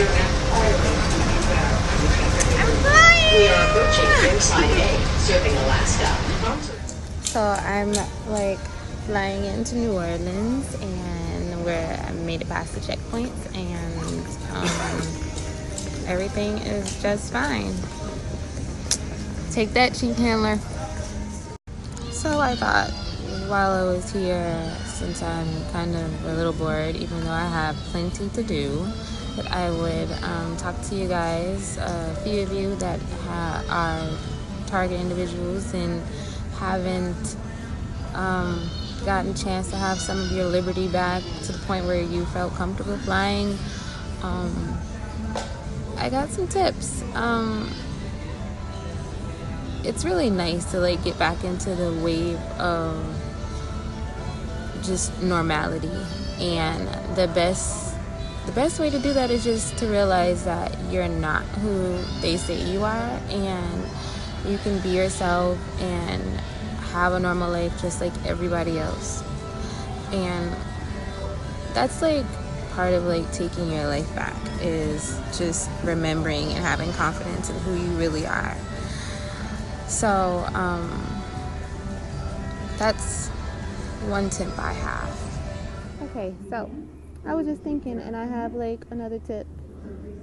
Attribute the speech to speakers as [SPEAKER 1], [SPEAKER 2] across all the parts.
[SPEAKER 1] I'm flying! We are approaching Ringside A, serving Alaska. So I'm like flying into New Orleans, and where I made it past the checkpoints, and everything is just fine. Take that, chief handler. So I thought, while I was here, since I'm kind of a little bored, even though I have plenty to do, that I would talk to you guys, a few of you that are target individuals and haven't gotten a chance to have some of your liberty back to the point where you felt comfortable flying. I got some tips. It's really nice to like get back into the wave of just normality, and the best way to do that is just to realize that you're not who they say you are, and you can be yourself and have a normal life just like everybody else. And that's like part of like taking your life back, is just remembering and having confidence in who you really are. So that's one tip I have. Okay, so I was just thinking, and I have like another tip.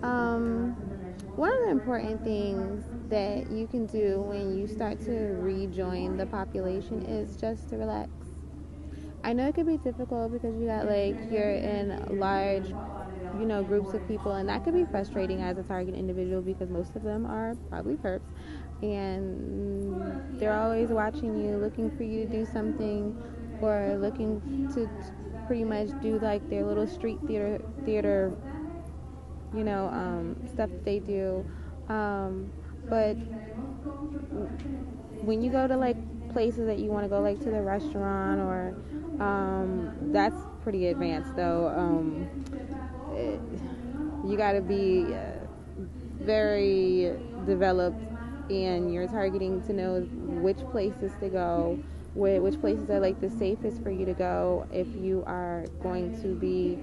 [SPEAKER 1] One of the important things that you can do when you start to rejoin the population is just to relax. I know it can be difficult because you're in large, groups of people, and that could be frustrating as a target individual because most of them are probably perps, and they're always watching you, looking for you to do something, or looking to pretty much do like their little street theater, stuff that they do. But when you go to like places that you want to go, like to the restaurant, or that's pretty advanced though. You got to be very developed in your targeting to know which places to go, which places are like the safest for you to go if you are going to be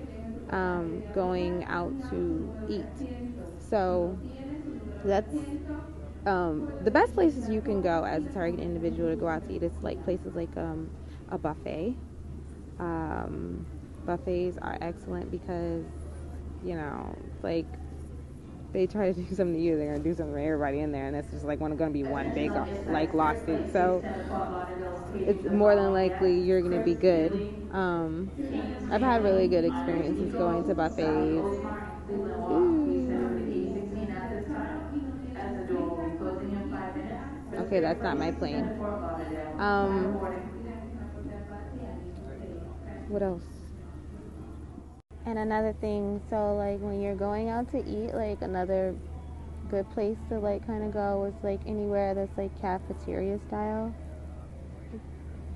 [SPEAKER 1] going out to eat. So that's the best places you can go as a target individual to go out to eat is like places like a buffet. Buffets are excellent because like they try to do something to you, they're gonna do something to everybody in there, and it's just like gonna be one big like lawsuit. So it's more than likely you're gonna be good. I've had really good experiences going to buffets. Okay, that's not my plane. What else? And another thing, so like when you're going out to eat, like another good place to like kind of go is like anywhere that's like cafeteria style.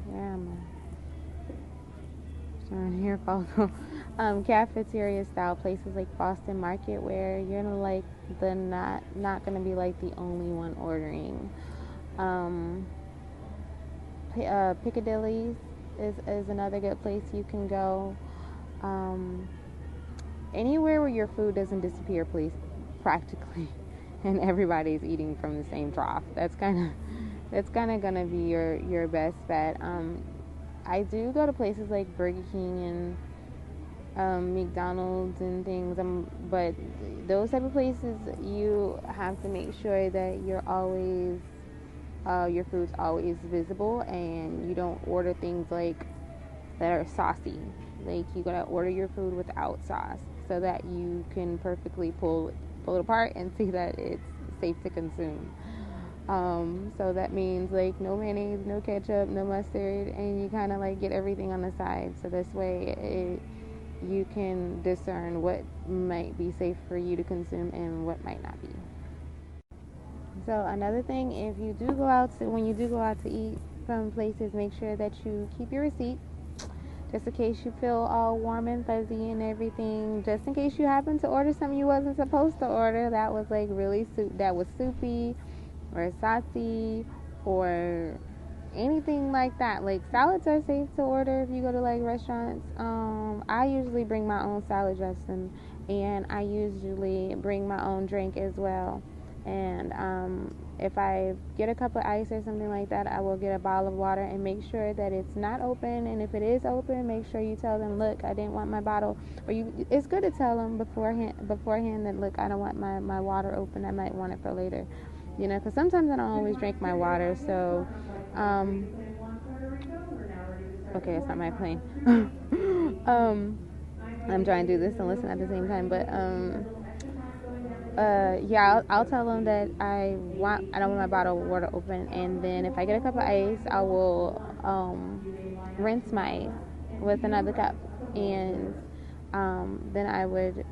[SPEAKER 1] Where am I? Trying here, follow. Cafeteria style places like Boston Market, where you're like the not gonna be like the only one ordering. Piccadilly is another good place you can go. Anywhere where your food doesn't disappear, please, practically, and everybody's eating from the same trough. That's kind of gonna be your best bet. I do go to places like Burger King and McDonald's and things, but those type of places, you have to make sure that you're always your food's always visible, and you don't order things like that are saucy. Like, you gotta order your food without sauce so that you can perfectly pull it apart and see that it's safe to consume. So that means like no mayonnaise, no ketchup, no mustard, and you kind of like get everything on the side. So this way you can discern what might be safe for you to consume and what might not be. So another thing, when you do go out to eat from places, make sure that you keep your receipt, just in case you feel all warm and fuzzy and everything. Just in case you happen to order something you wasn't supposed to order that was like that was soupy or saucy or anything like that. Like, salads are safe to order if you go to like restaurants. I usually bring my own salad dressing, and I usually bring my own drink as well. And if I get a cup of ice or something like that, I will get a bottle of water and make sure that it's not open. And if it is open, make sure you tell them, look, I didn't want my bottle. Or it's good to tell them beforehand that, look, I don't want my water open. I might want it for later. Because sometimes I don't always drink my water. So, okay, it's not my plane. I'm trying to do this and listen at the same time, but yeah, I'll tell them that I don't want my bottle of water open, and then if I get a cup of ice, I will rinse my ice with another cup, and then I would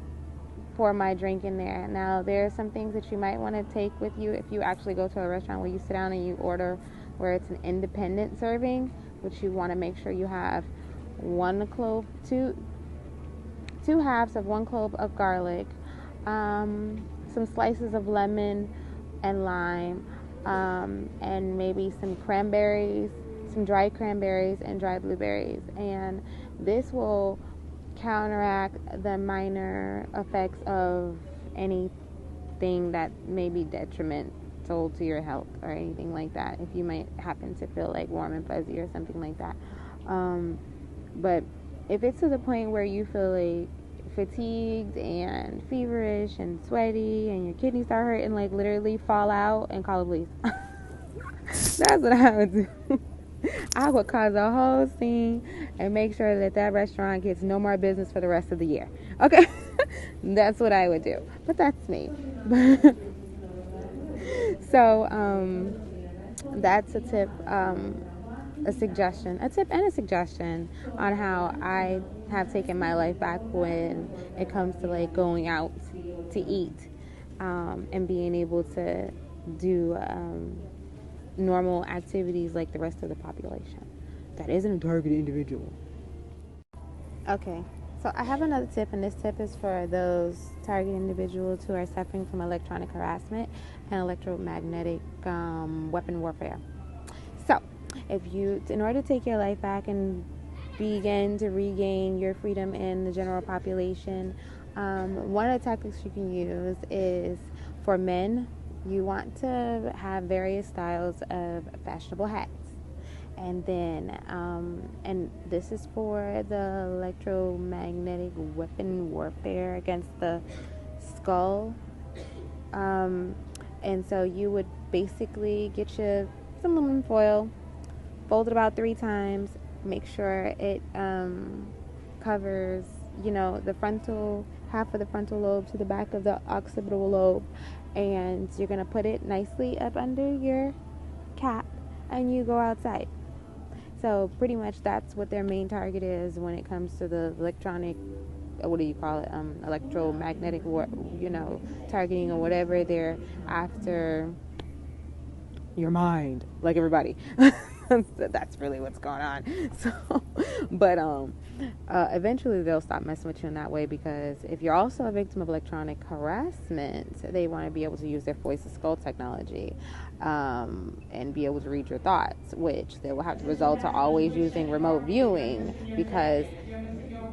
[SPEAKER 1] pour my drink in there. Now, there are some things that you might want to take with you if you actually go to a restaurant where you sit down and you order where it's an independent serving, which you want to make sure you have two halves of 1 clove of garlic, some slices of lemon and lime, and maybe some cranberries, some dried cranberries and dried blueberries. And this will counteract the minor effects of anything that may be detrimental to your health or anything like that, if you might happen to feel like warm and fuzzy or something like that. But if it's to the point where you feel like fatigued and feverish and sweaty and your kidneys start hurting, like literally fall out and call the police. That's what I would do. I would cause a whole scene and make sure that restaurant gets no more business for the rest of the year. Okay? That's what I would do. But that's me. So, that's a tip, a tip and a suggestion on how I have taken my life back when it comes to like going out to eat, and being able to do normal activities like the rest of the population that isn't a targeted individual. Okay, so I have another tip, and this tip is for those target individuals who are suffering from electronic harassment and electromagnetic weapon warfare. So, in order to take your life back and begin to regain your freedom in the general population, one of the tactics you can use is, for men, you want to have various styles of fashionable hats. And then, and this is for the electromagnetic weapon warfare against the skull. And so you would basically get you some aluminum foil, fold it about 3 times, make sure it covers, the frontal, half of the frontal lobe to the back of the occipital lobe, and you're going to put it nicely up under your cap, and you go outside. So pretty much that's what their main target is when it comes to the electronic, what do you call it, electromagnetic, targeting or whatever. They're after your mind, like everybody. That's really what's going on. So, but eventually they'll stop messing with you in that way, because if you're also a victim of electronic harassment, they want to be able to use their voice to skull technology, and be able to read your thoughts, which they will have to result to always using remote viewing, because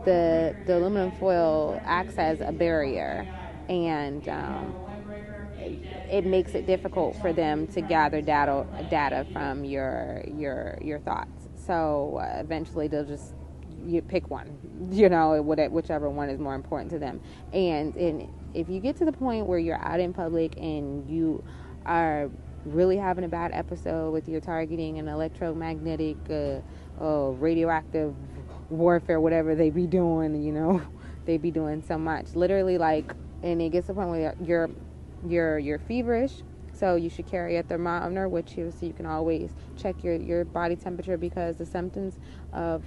[SPEAKER 1] the aluminum foil acts as a barrier, and it makes it difficult for them to gather data from your thoughts. So eventually they'll just, you pick one, whichever one is more important to them. And if you get to the point where you're out in public and you are really having a bad episode with your targeting and electromagnetic radioactive warfare, whatever they be doing, they be doing so much, literally, like, and it gets to the point where you're feverish, so you should carry a thermometer with you, so you can always check your body temperature, because the symptoms of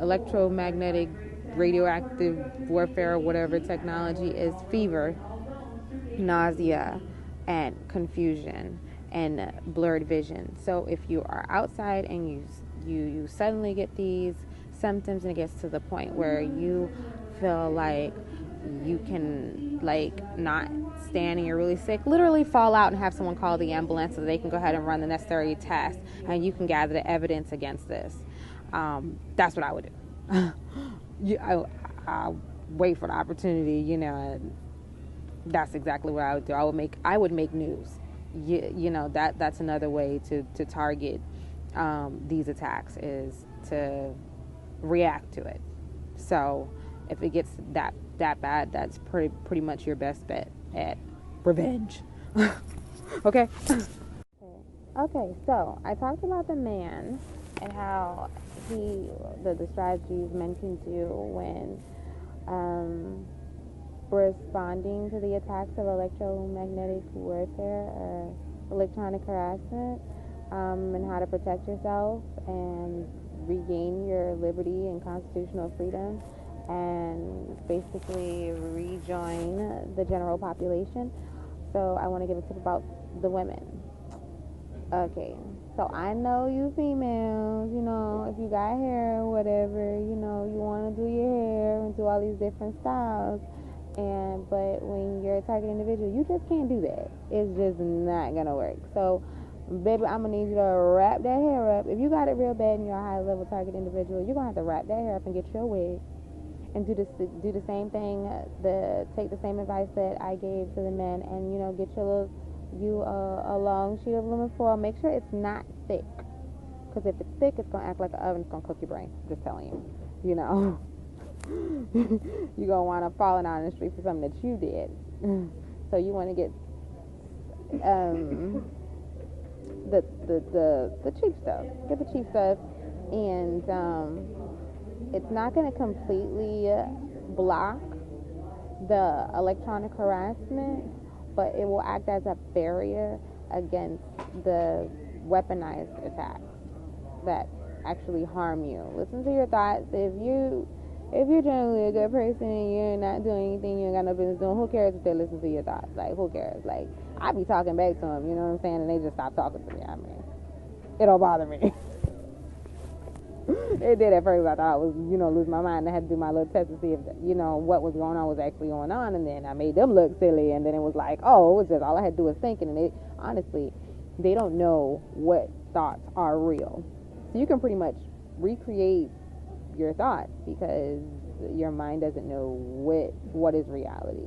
[SPEAKER 1] electromagnetic radioactive warfare or whatever technology is fever, nausea, and confusion and blurred vision. So if you are outside and you suddenly get these symptoms, and it gets to the point where you feel like you can, like, not stand and you're really sick, literally fall out and have someone call the ambulance so they can go ahead and run the necessary tests, and you can gather the evidence against this. That's what I would do. I'll wait for the opportunity, that's exactly what I would do. I would make news. That's another way to target these attacks, is to react to it. So if it gets that bad, that's pretty much your best bet at revenge. Okay. Okay, so I talked about the man and how the strategies men can do when responding to the attacks of electromagnetic warfare or electronic harassment, and how to protect yourself and regain your liberty and constitutional freedom and basically rejoin the general population. So I want to give a tip about the women. Okay, so I know you females, if you got hair or whatever, you want to do your hair and do all these different styles. But when you're a target individual, you just can't do that. It's just not going to work. So, baby, I'm going to need you to wrap that hair up. If you got it real bad and you're a high-level target individual, you're going to have to wrap that hair up and get your wig. And do the same thing, take the same advice that I gave to the men, and, get your a long sheet of aluminum foil. Make sure it's not thick, because if it's thick, it's going to act like an oven. It's going to cook your brain. Just telling you. You're going to wind up falling out in the street for something that you did. So you want to get the cheap stuff. Get the cheap stuff, and it's not going to completely block the electronic harassment, but it will act as a barrier against the weaponized attacks that actually harm you. Listen to your thoughts. If you're generally a good person and you're not doing anything you ain't got no business doing, who cares if they listen to your thoughts? Like, who cares? Like, I be talking back to them, you know what I'm saying, and they just stop talking to me. I mean, it don't bother me. It did at first. I thought I was, losing my mind. I had to do my little test to see if, what was going on was actually going on. And then I made them look silly. And then it was like, oh, it was just all I had to do was thinking. And honestly, they don't know what thoughts are real. So you can pretty much recreate your thoughts because your mind doesn't know what is reality.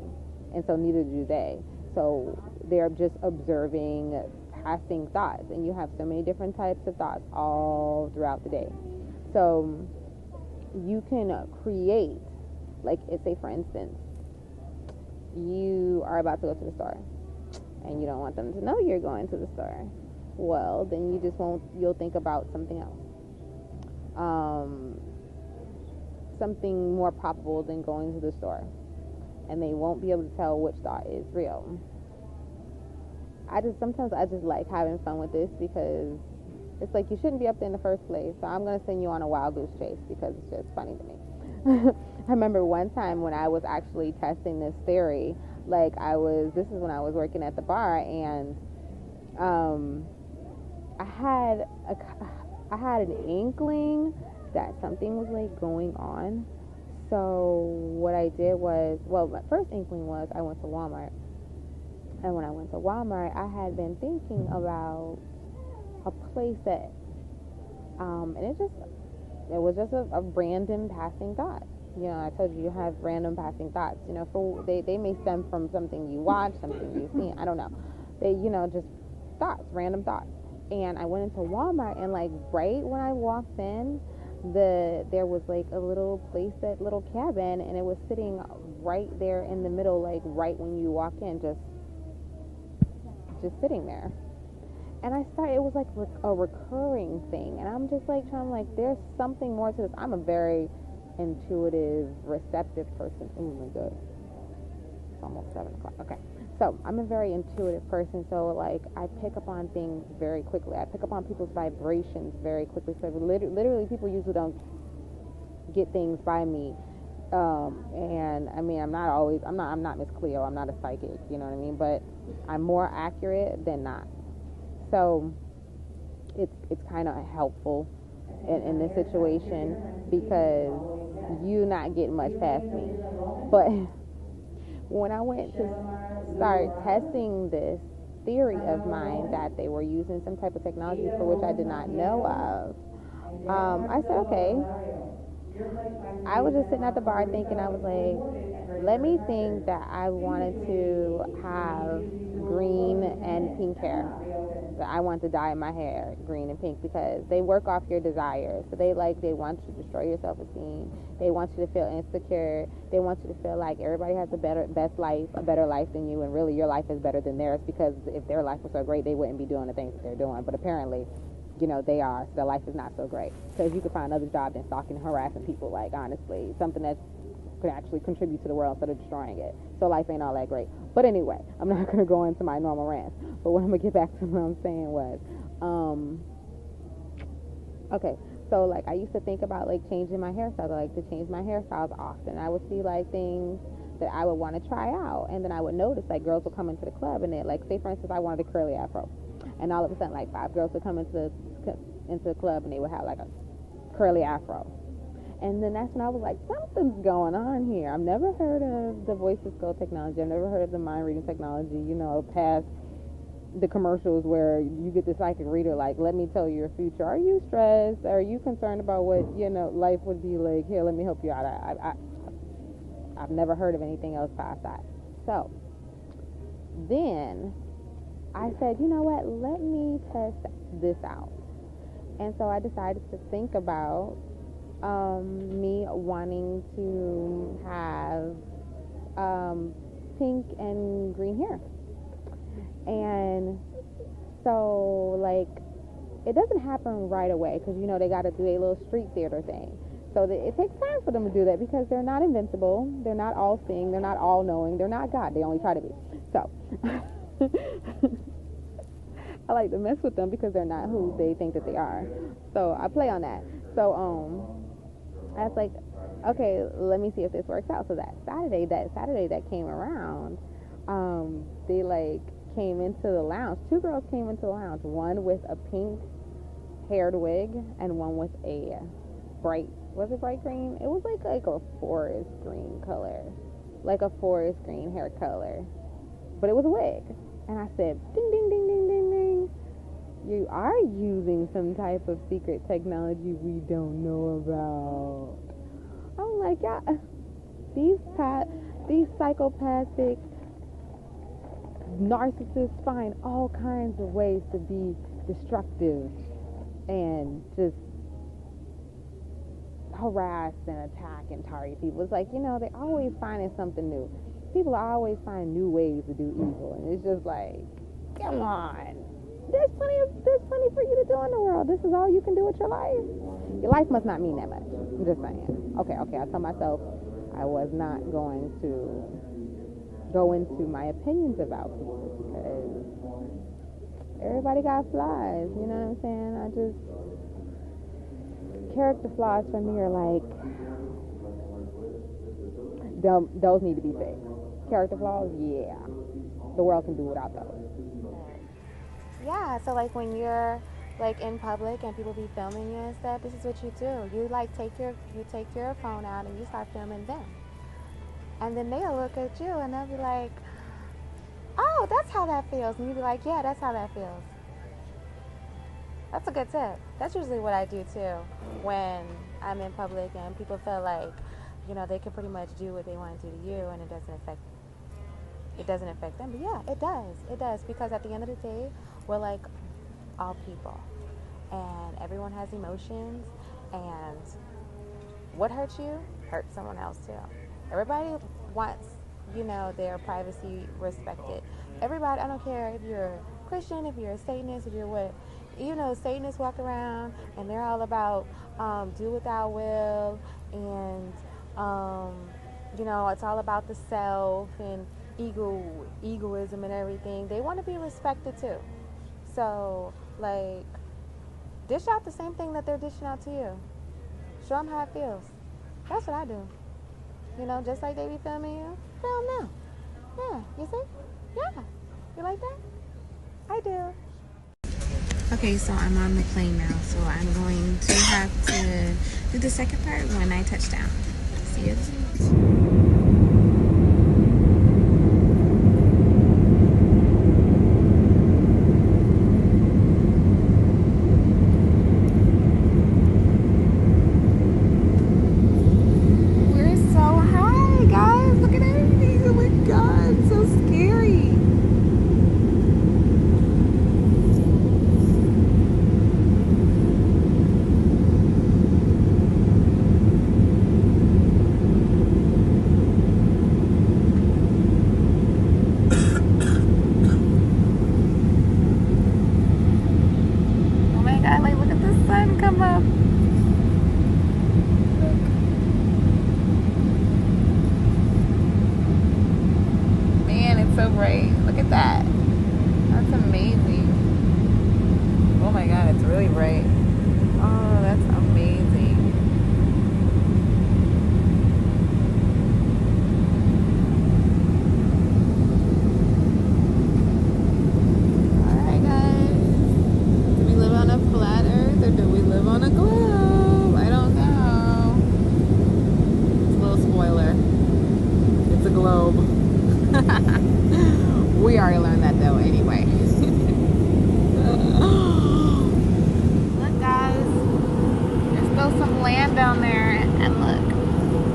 [SPEAKER 1] And so neither do they. So they're just observing passing thoughts. And you have so many different types of thoughts all throughout the day. So you can create, like, say for instance, you are about to go to the store and you don't want them to know you're going to the store. Well, then you'll think about something else. Something more probable than going to the store. And they won't be able to tell which thought is real. Sometimes I just like having fun with this because it's like you shouldn't be up there in the first place. So I'm going to send you on a wild goose chase because it's just funny to me. I remember one time when I was actually testing this theory. This is when I was working at the bar, and I had an inkling that something was like going on. So what I did was, my first inkling was I went to Walmart. And when I went to Walmart, I had been thinking about a place that, and it was just a random passing thought. I told you have random passing thoughts. They may stem from something you watch, something you've seen. I don't know. They, just thoughts, random thoughts. And I went into Walmart, and right when I walked in, there was a little cabin, and it was sitting right there in the middle, right when you walk in, just sitting there. And it was a recurring thing. And I'm just there's something more to this. I'm a very intuitive, receptive person. Oh my God. It's almost 7 o'clock. Okay. So I'm a very intuitive person. So I pick up on things very quickly. I pick up on people's vibrations very quickly. So literally people usually don't get things by me. And I mean, I'm not Miss Cleo. I'm not a psychic, you know what I mean? But I'm more accurate than not. So it's kind of helpful in this situation because you're not getting much past me. But when I went to start testing this theory of mine that they were using some type of technology for which I did not know of, I said, okay, I was just sitting at the bar thinking, I was like, let me think that I wanted to have green and pink hair. That I want to dye my hair green and pink because they work off your desires. So they want you to destroy your self-esteem. They want you to feel insecure. They want you to feel like everybody has a better life than you, and really your life is better than theirs, because if their life was so great, they wouldn't be doing the things that they're doing. But apparently, they are. So their life is not so great. Because you could find another job than stalking and harassing people, like, honestly. Something that could actually contribute to the world instead of destroying it. So life ain't all that great. But anyway, I'm not going to go into my normal rant. But what I'm going to get back to what I'm saying was, okay, so, like, I used to think about, like, changing my hairstyles. I like to change my hairstyles often. I would see, like, things that I would want to try out. And then I would notice, like, girls would come into the club and they, like, say, for instance, I wanted a curly afro. And all of a sudden, like, 5 girls would come into the club and they would have, like, a curly afro. And then that's when I was like, something's going on here. I've never heard of the voice to skull technology. I've never heard of the mind reading technology, past the commercials where you get the psychic reader, like, let me tell you your future. Are you stressed? Are you concerned about what, life would be like? Here, let me help you out. I've never heard of anything else past that. So then I said, you know what? Let me test this out. And so I decided to think about me wanting to have pink and green hair. And so, like, it doesn't happen right away because, they got to do a little street theater thing. So it takes time for them to do that because they're not invincible. They're not all-seeing. They're not all-knowing. They're not God. They only try to be. So I like to mess with them because they're not who they think that they are. So I play on that. So I was like, okay, let me see if this works out. So that Saturday that came around, they, like, came into the lounge. 2 girls came into the lounge. One with a pink haired wig and one with a bright green? It was like a forest green color, like a forest green hair color, but it was a wig. And I said, ding, ding, ding, ding, ding, ding. You are using some type of secret technology we don't know about. I'm like, yeah, these psychopathic narcissists find all kinds of ways to be destructive and just harass and attack and target people. It's like, they're always finding something new. People always find new ways to do evil, and it's just like, come on. There's plenty for you to do in the world. This is all you can do with your life. Your life must not mean that much. I'm just saying. Okay. I told myself I was not going to go into my opinions about people because everybody got flaws. You know what I'm saying? Character flaws for me are like, those need to be fixed. Character flaws, yeah. The world can do without those. Yeah, so, like, when you're, like, in public and people be filming you and stuff, this is what you do. You, like, take your phone out and you start filming them. And then they'll look at you and they'll be like, oh, that's how that feels. And you'll be like, yeah, that's how that feels. That's a good tip. That's usually what I do, too, when I'm in public and people feel like, they can pretty much do what they want to do to you and it doesn't affect them. But yeah, it does, because at the end of the day, we're like all people and everyone has emotions, and what hurts you hurts someone else too. Everybody wants, their privacy respected. Everybody, I don't care if you're a Christian, if you're a Satanist, if you're what, Satanists walk around and they're all about do what thou will, and it's all about the self and egoism and everything. They want to be respected too. So, like, dish out the same thing that they're dishing out to you. Show them how it feels. That's what I do. Just like they be filming you, film them. Yeah, you see? Yeah. You like that? I do. Okay, so I'm on the plane now, so I'm going to have to do the second part when I touch down. See you soon. so bright. Look at that. That's amazing. Oh my god, it's really bright. Oh, that's amazing. Alright guys. Do we live on a flat earth or do we live on a globe? I don't know. It's a little spoiler. It's a globe. We already learned that though anyway. Look guys, there's still some land down there, and look,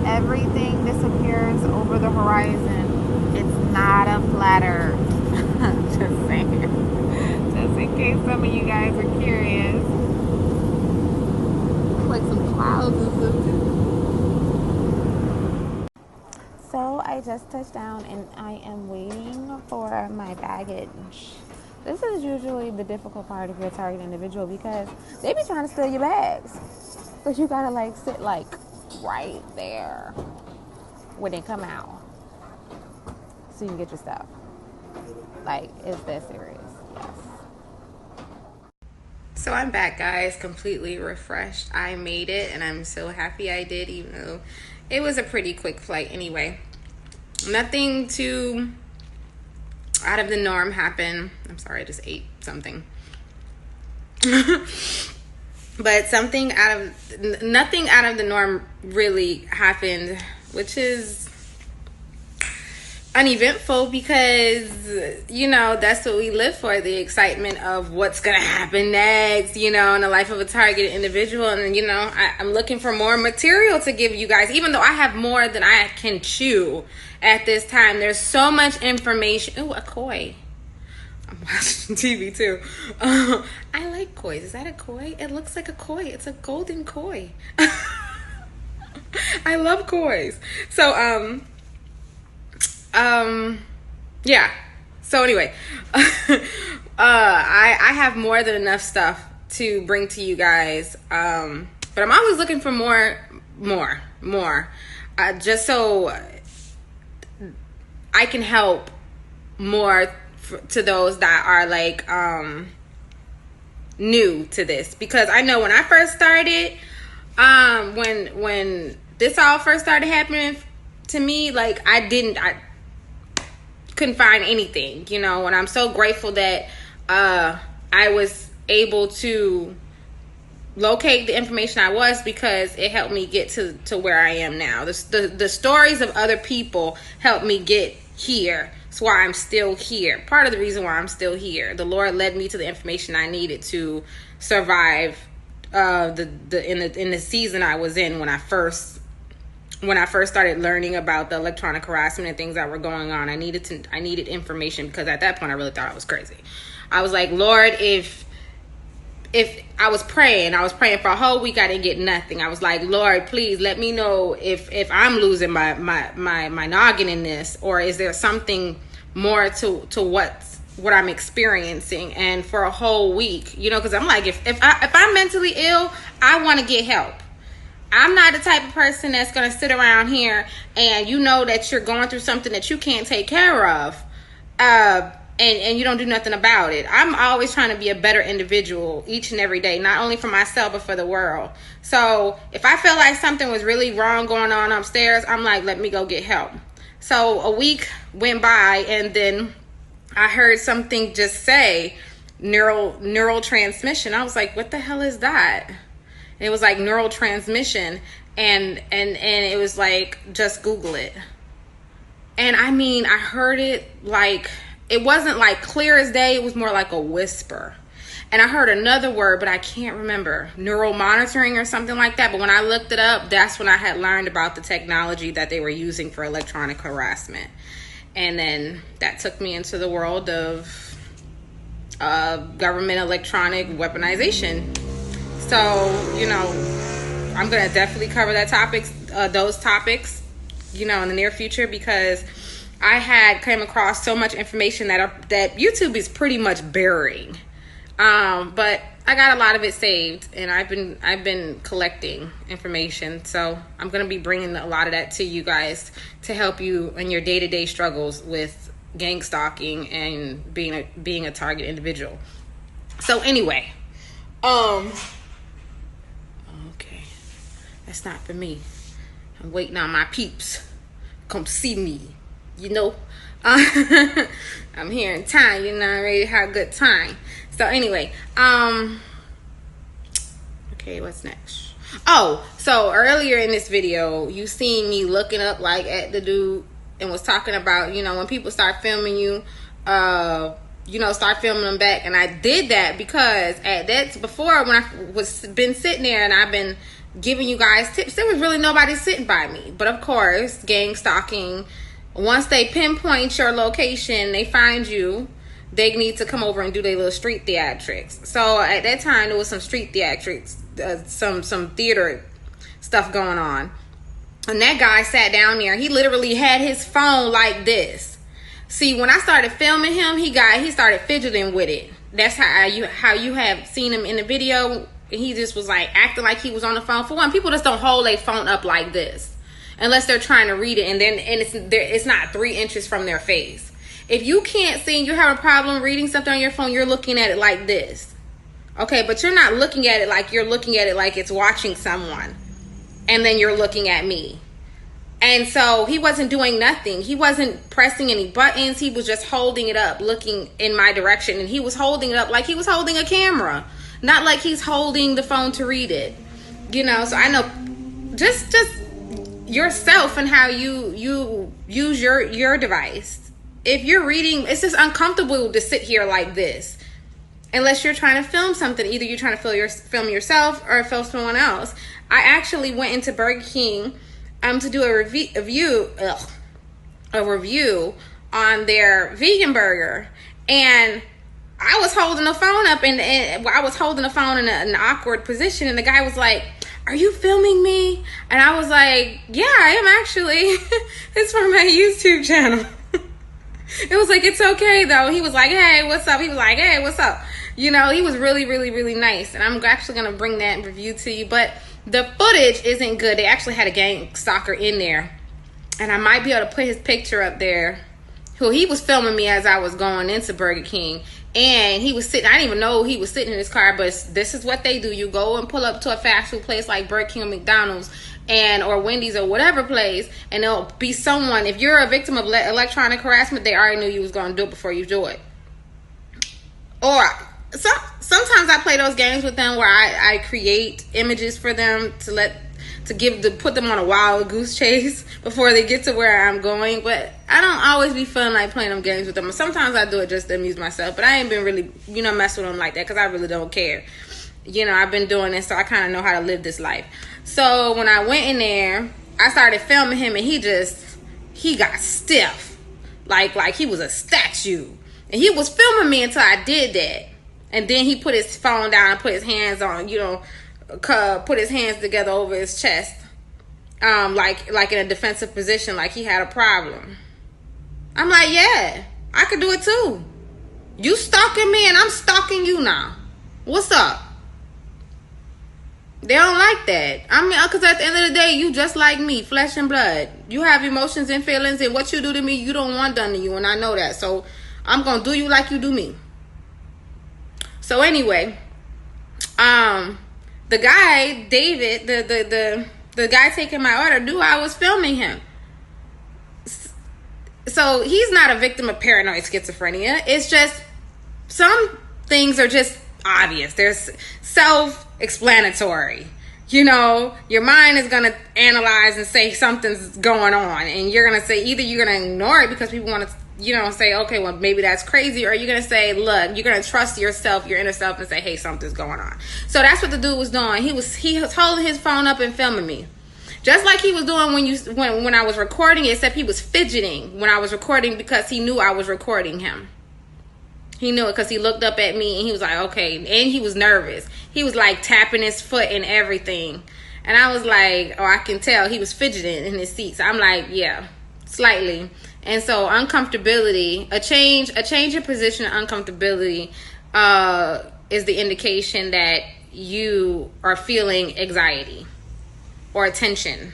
[SPEAKER 1] everything disappears over the horizon. It's not a flat earth. Just saying. Just in case some of you guys are curious. Like some clouds and stuff. So I just touched down and I am waiting for my baggage. This is usually the difficult part if you're a target individual because they be trying to steal your bags. But you gotta like sit like right there when they come out so you can get your stuff. Like, it's that serious. Yes. So I'm back, guys, completely refreshed. I made it and I'm so happy I did, even though it was a pretty quick flight anyway. Nothing too out of the norm happened. I'm sorry, I just ate something. But nothing out of the norm really happened, which is uneventful because, you know, that's what we live for, the excitement of what's gonna happen next, you know, in the life of a targeted individual. And, you know, I'm looking for more material to give you guys, even though I have more than I can chew at this time. There's so much information. Ooh, a koi. I'm watching TV too. I like kois. Is that a koi? It looks like a koi. It's a golden koi. I love kois. So, yeah. So anyway, I have more than enough stuff to bring to you guys. But I'm always looking for more, just so I can help more to those that are like, new to this, because I know when I first started, when this all first started happening to me, like I couldn't find anything, you know, and I'm so grateful that I was able to locate the information I was, because it helped me get to where I am now. The stories of other people helped me get here. That's why I'm still here. Part of the reason why I'm still here. The Lord led me to the information I needed to survive in the season I was in when I first started learning about the electronic harassment and things that were going on. I needed information, because at that point I really thought I was crazy. I was like, Lord, if I was praying for a whole week, I didn't get nothing. I was like, Lord, please let me know if I'm losing my noggin in this, or is there something more to what I'm experiencing. And for a whole week, you know, because I'm like, if I'm mentally ill, I want to get help. I'm not the type of person that's going to sit around here and you know that you're going through something that you can't take care of, and you don't do nothing about it. I'm always trying to be a better individual each and every day, not only for myself, but for the world. So if I feel like something was really wrong going on upstairs, I'm like, let me go get help. So a week went by, and then I heard something just say neural transmission. I was like, what the hell is that? And it was like neural transmission, and it was like, just Google it. And I mean, I heard it like, it wasn't like clear as day, it was more like a whisper. And I heard another word, but I can't remember, neural monitoring or something like that. But when I looked it up, that's when I had learned about the technology that they were using for electronic harassment. And then that took me into the world of government electronic weaponization. So, you know, I'm going to definitely cover those topics, you know, in the near future, because I had came across so much information that YouTube is pretty much burying. But I got a lot of it saved, and I've been collecting information. So I'm going to be bringing a lot of that to you guys to help you in your day-to-day struggles with
[SPEAKER 2] gang stalking and being a target individual. So anyway, okay, that's not for me. I'm waiting on my peeps come see me, you know. I'm here in time, you know, I'm ready to have a good time. So anyway, okay, what's next? Oh, so earlier in this video, you seen me looking up like at the dude and was talking about, you know, when people start filming you, you know, start filming them back. And I did that because before, when I was been sitting there and I've been giving you guys tips, there was really nobody sitting by me. But of course, gang stalking, once they pinpoint your location, they find you, they need to come over and do their little street theatrics. So at that time, there was some street theatrics, some theater stuff going on. And that guy sat down there. He literally had his phone like this. See, when I started filming him, he started fidgeting with it. That's how you have seen him in the video. He just was like acting like he was on the phone. For one, people just don't hold their phone up like this unless they're trying to read it, and it's not 3 inches from their face. If you can't see and you have a problem reading something on your phone, you're looking at it like this. Okay, but you're not looking at it like you're looking at it like it's watching someone. And then you're looking at me. And so he wasn't doing nothing. He wasn't pressing any buttons. He was just holding it up, looking in my direction. And he was holding it up like he was holding a camera. Not like he's holding the phone to read it. You know, so I know just yourself and how you use your device. If you're reading, it's just uncomfortable to sit here like this. Unless you're trying to film something. Either you're trying to film yourself or film someone else. I actually went into Burger King to do a review on their vegan burger. And I was holding the phone up and I was holding the phone in an awkward position. And the guy was like, "Are you filming me?" And I was like, "Yeah, I am actually." It's for my YouTube channel. It was like, "It's okay though." He was like, "Hey, what's up?" He was like, "Hey, what's up?" You know, he was really, really, really nice. And I'm actually going to bring that review to you. But the footage isn't good. They actually had a gang stalker in there. And I might be able to put his picture up there. He was filming me as I was going into Burger King. And he was sitting, I didn't even know he was sitting in his car. But this is what they do. You go and pull up to a fast food place like Burger King or McDonald's. Or Wendy's or whatever place, and there'll be someone. If you're a victim of electronic harassment, they already knew you was going to do it before you do it. Or sometimes I play those games with them where I create images for them to put them on a wild goose chase before they get to where I'm going. But I don't always be feeling like playing them games with them. Sometimes I do it just to amuse myself, but I ain't been really, mess with them like that because I really don't care. I've been doing this, so I kind of know how to live this life. So when I went in there, I started filming him, and he got stiff, like he was a statue. And he was filming me until I did that. And then he put his phone down and put his hands on, put his hands together over his chest, like in a defensive position, like he had a problem. I'm like, yeah, I could do it too. You stalking me, and I'm stalking you now. What's up? They don't like that. I mean, because at the end of the day, you just like me, flesh and blood. You have emotions and feelings, and what you do to me, you don't want done to you, and I know that. So I'm going to do you like you do me. So anyway, the guy, David, the guy taking my order, knew I was filming him. So he's not a victim of paranoid schizophrenia. It's just some things are just obvious. There's self-explanatory. Your mind is going to analyze and say something's going on, and you're going to say, either you're going to ignore it because people want to, say, okay, well, maybe that's crazy, or you're going to say, look, you're going to trust yourself, your inner self, and say, hey, something's going on. So that's what the dude was doing. He was holding his phone up and filming me. Just like he was doing when I was recording, except he was fidgeting when I was recording because he knew I was recording him. He knew it because he looked up at me and he was like, okay. And he was nervous. He was like tapping his foot and everything. And I was like, oh, I can tell he was fidgeting in his seat. So I'm like, yeah, slightly. And so uncomfortability, a change in position, uncomfortability is the indication that you are feeling anxiety or tension,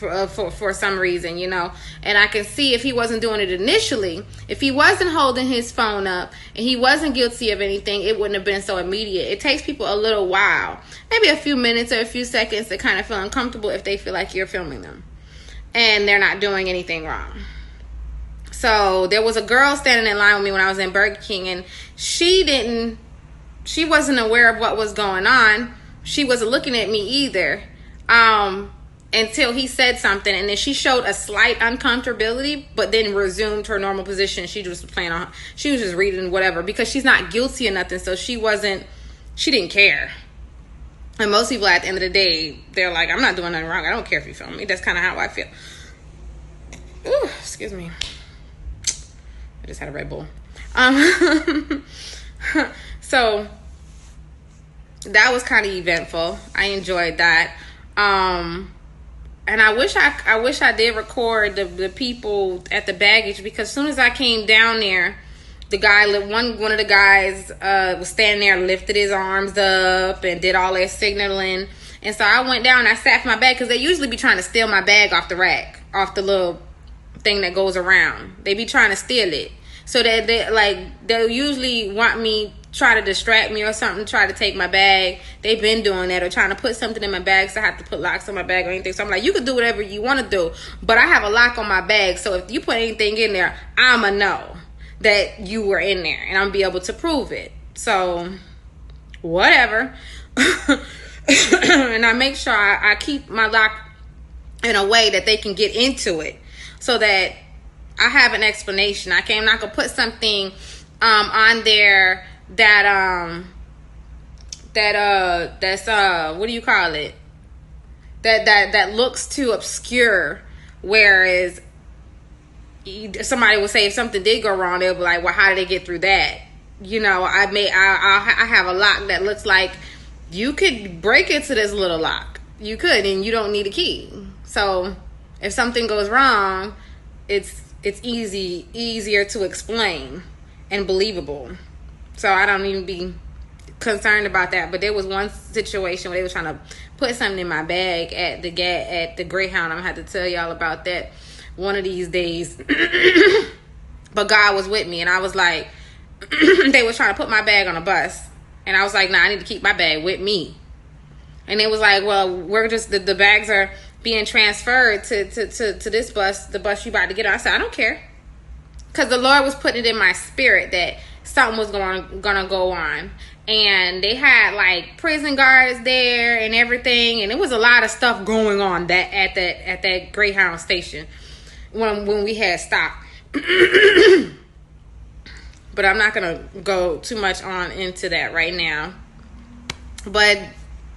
[SPEAKER 2] for some reason, you know. And I can see if he wasn't doing it initially, if he wasn't holding his phone up and he wasn't guilty of anything, it wouldn't have been so immediate. It takes people a little while, maybe a few minutes or a few seconds, to kind of feel uncomfortable if they feel like you're filming them and they're not doing anything wrong. So there was a girl standing in line with me when I was in Burger King, and she wasn't aware of what was going on. She wasn't looking at me either. Until he said something, and then she showed a slight uncomfortability, but then resumed her normal position. She was just reading whatever, because she's not guilty of nothing, so she didn't care. And most people at the end of the day, they're like, I'm not doing nothing wrong. I don't care if you film me. That's kind of how I feel. Ooh, excuse me. I just had a Red Bull. So that was kind of eventful. I enjoyed that. And I wish I did record the people at the baggage, because as soon as I came down there, the guy, one of the guys was standing there, lifted his arms up and did all that signaling. And so I went down and I sat for my bag, because they usually be trying to steal my bag off the rack, off the little thing that goes around. They be trying to steal it. So that they'll usually want me, try to distract me or something, try to take my bag. They've been doing that, or trying to put something in my bag, so I have to put locks on my bag or anything. So I'm like, you can do whatever you want to do, but I have a lock on my bag, so if you put anything in there, I'ma know that you were in there, and I'm be able to prove it. So whatever. And I make sure I keep my lock in a way that they can get into it, so that I have an explanation. I'm not gonna put something on there that's what do you call it? That looks too obscure. Whereas somebody will say, if something did go wrong, they'll be like, well, how did they get through that? You know, I have a lock that looks like you could break into this little lock. You could, and you don't need a key. So if something goes wrong, it's easier to explain and believable. So I don't even be concerned about that. But there was one situation where they were trying to put something in my bag at the Greyhound. I'm gonna have to tell y'all about that one of these days. But God was with me, and I was like, they were trying to put my bag on a bus, and I was like, nah, I need to keep my bag with me. And it was like, well, we're just the bags are being transferred to this bus, the bus you about to get on. I said, I don't care, because the Lord was putting it in my spirit that something was gonna go on. And they had like prison guards there and everything, and it was a lot of stuff going on at that Greyhound station when we had stopped. But I'm not gonna go too much on into that right now. But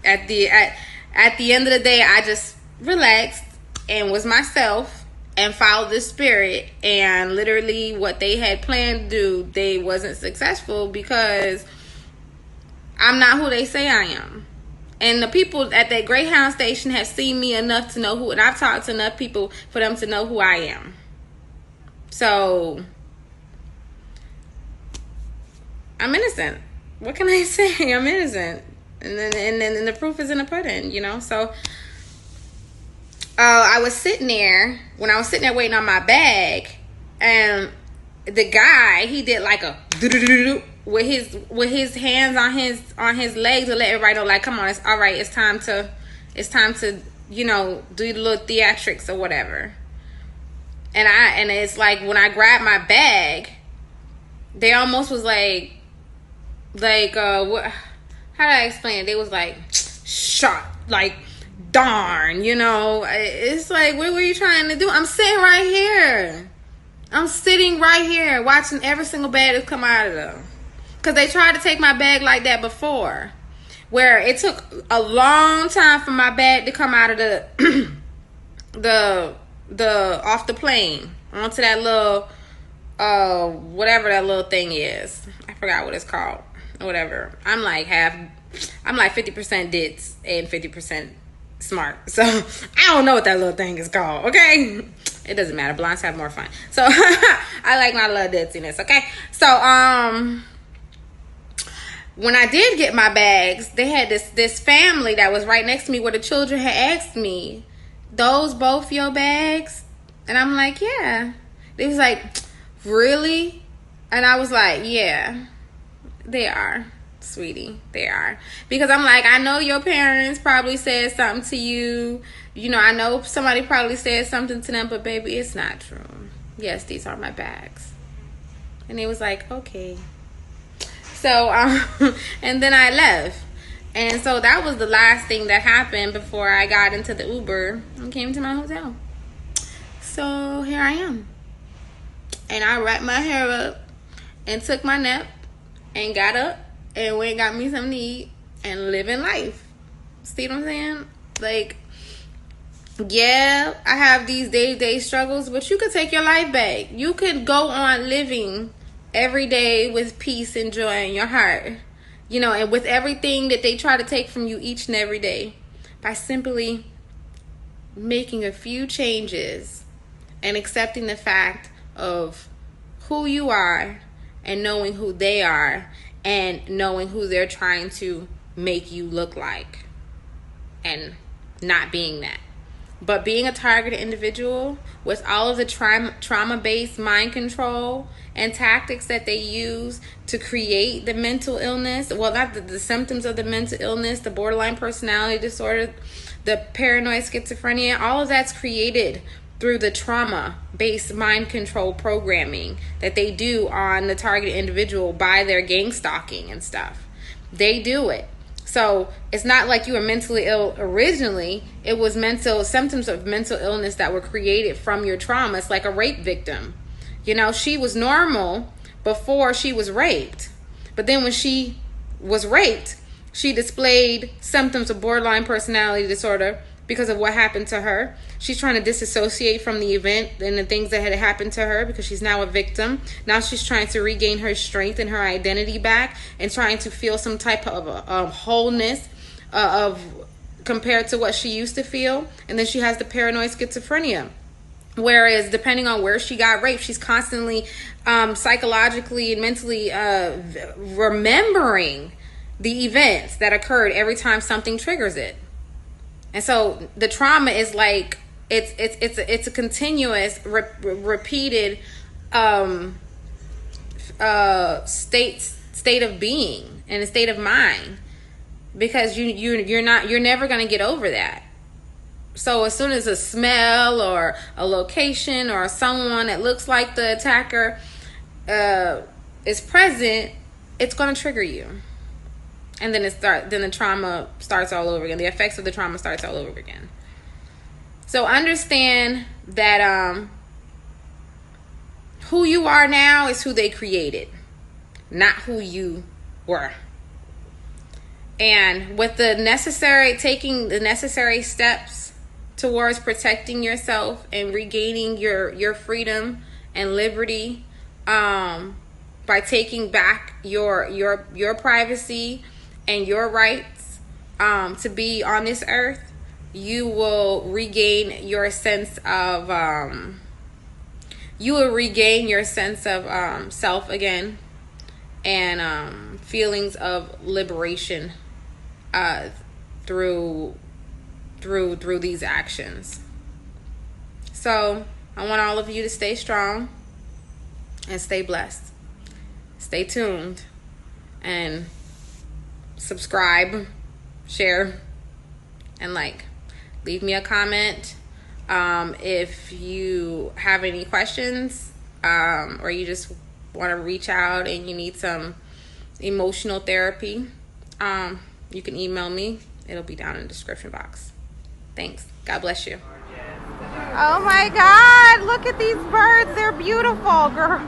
[SPEAKER 2] at the end of the day, I just relaxed and was myself and followed the spirit. And literally what they had planned to do, they wasn't successful, because I'm not who they say I am. And the people at that Greyhound station have seen me enough to know who, and I've talked to enough people for them to know who I am. So I'm innocent. What can I say? I'm innocent. And then the proof is in the pudding, you know. So I was sitting there waiting on my bag, and the guy, he did like a with his hands on his legs to let everybody know, like, come on, it's all right, it's time to you know, do the little theatrics or whatever. And it's like, when I grabbed my bag, they almost was like what, how do I explain it? They was like, shot, like, darn, you know. It's like, what were you trying to do? I'm sitting right here watching every single bag that come out of them. Because they tried to take my bag like that before, where it took a long time for my bag to come out of the off the plane onto that little whatever that little thing is. I forgot what it's called. Whatever. I'm like 50% ditz and 50% smart. So I don't know what that little thing is called. Okay, it doesn't matter. Blondes have more fun. So I like my little ditziness. Okay, so when I did get my bags, they had this family that was right next to me, where the children had asked me, those both your bags? And I'm like, yeah. They was like, really? And I was like, yeah, they are, sweetie. They are. Because I'm like, I know your parents probably said something to you. You know, I know somebody probably said something to them, but baby, it's not true. Yes, these are my bags. And it was like, okay. So, and then I left. And so that was the last thing that happened before I got into the Uber and came to my hotel. So here I am. And I wrapped my hair up and took my nap and got up and went and got me something to eat and living life. See what I'm saying? Like, yeah, I have these day-to-day struggles, but you could take your life back. You could go on living every day with peace and joy in your heart. You know, and with everything that they try to take from you each and every day, by simply making a few changes and accepting the fact of who you are and knowing who they are and knowing who they're trying to make you look like and not being that. But being a targeted individual with all of the trauma-based mind control and tactics that they use to create the mental illness, well, not the symptoms of the mental illness, the borderline personality disorder, the paranoid schizophrenia, all of that's created through the trauma-based mind control programming that they do on the targeted individual by their gang stalking and stuff. They do it. So it's not like you were mentally ill originally. It was symptoms of mental illness that were created from your trauma. It's like a rape victim. You know, she was normal before she was raped. But then when she was raped, she displayed symptoms of borderline personality disorder because of what happened to her. She's trying to disassociate from the event and the things that had happened to her because she's now a victim. Now she's trying to regain her strength and her identity back and trying to feel some type of wholeness of compared to what she used to feel. And then she has the paranoid schizophrenia. Whereas depending on where she got raped, she's constantly psychologically and mentally remembering the events that occurred every time something triggers it. And so the trauma is like it's a continuous repeated state of being and a state of mind, because you're never going to get over that. So as soon as a smell or a location or someone that looks like the attacker is present, it's going to trigger you. And then then the trauma starts all over again. The effects of the trauma starts all over again. So understand that who you are now is who they created, not who you were. And with taking the necessary steps towards protecting yourself and regaining your freedom and liberty, by taking back your privacy and your rights to be on this earth, you will regain your sense of self again, and feelings of liberation through these actions. So I want all of you to stay strong and stay blessed. Stay tuned and subscribe, share, and like. Leave me a comment if you have any questions, or you just want to reach out and you need some emotional therapy. You can email me. It'll be down in the description box. Thanks. God bless you. Oh my God, look at these birds. They're beautiful, girl.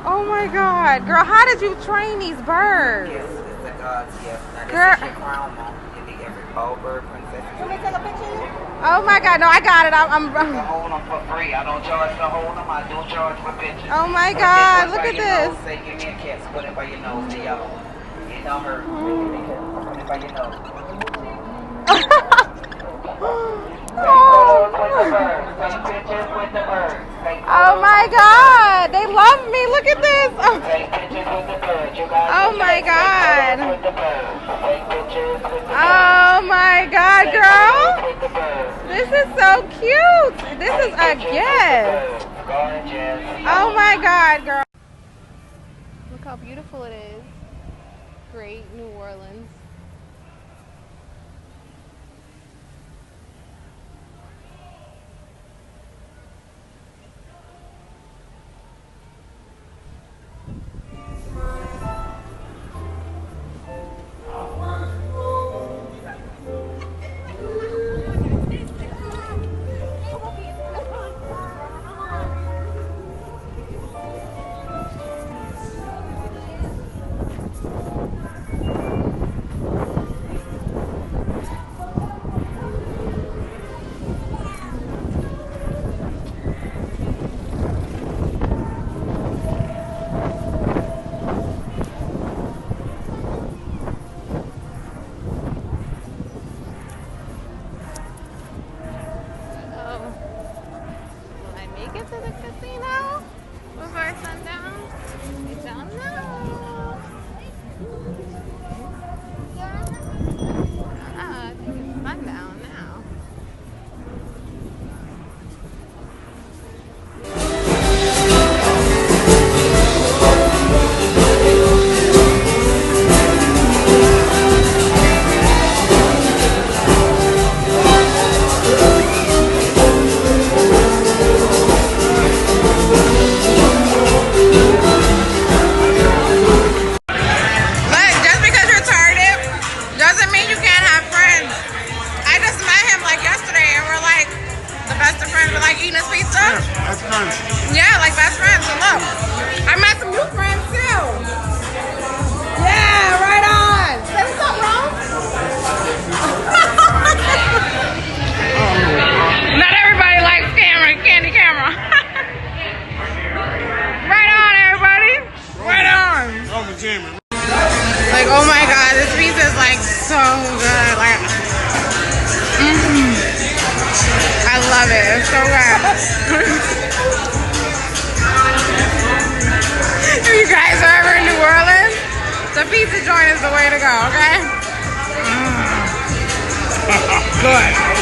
[SPEAKER 2] Oh my God, girl, how did you train these birds?
[SPEAKER 3] Yes, it's the gods, yes. Now,
[SPEAKER 2] girl.
[SPEAKER 3] This is your crown moment. You need every pole bird, princess.
[SPEAKER 4] Can we take a picture of you?
[SPEAKER 2] Oh my God, no, I got it. I'm
[SPEAKER 3] I hold them for free. I don't charge to hold them. I do charge for pictures.
[SPEAKER 2] Oh my God, look at this.
[SPEAKER 3] Say, give me a kiss. Put it by your nose, the yellow. It don't hurt. Give me a kiss. Put it by your nose.
[SPEAKER 2] Oh my God, they
[SPEAKER 1] love me. Look at this. Oh my God. Oh my God, girl. This is so cute. This is a gift. Oh my God, girl. Look how beautiful it is. Great New Orleans. Get to the casino before sundown? I don't know. I think it's sundown now. Eating his pizza? Yeah, best friends. Yeah, like best friends. So look, I met some new friends too. Yeah, right on. Say what's up, bro? Not everybody likes candy camera. Right on, everybody. Right on. Like, oh my God, this pizza is like so good. Like, I love it. It's so good. If you guys are ever in New Orleans, the pizza joint is the way to go, okay? Good.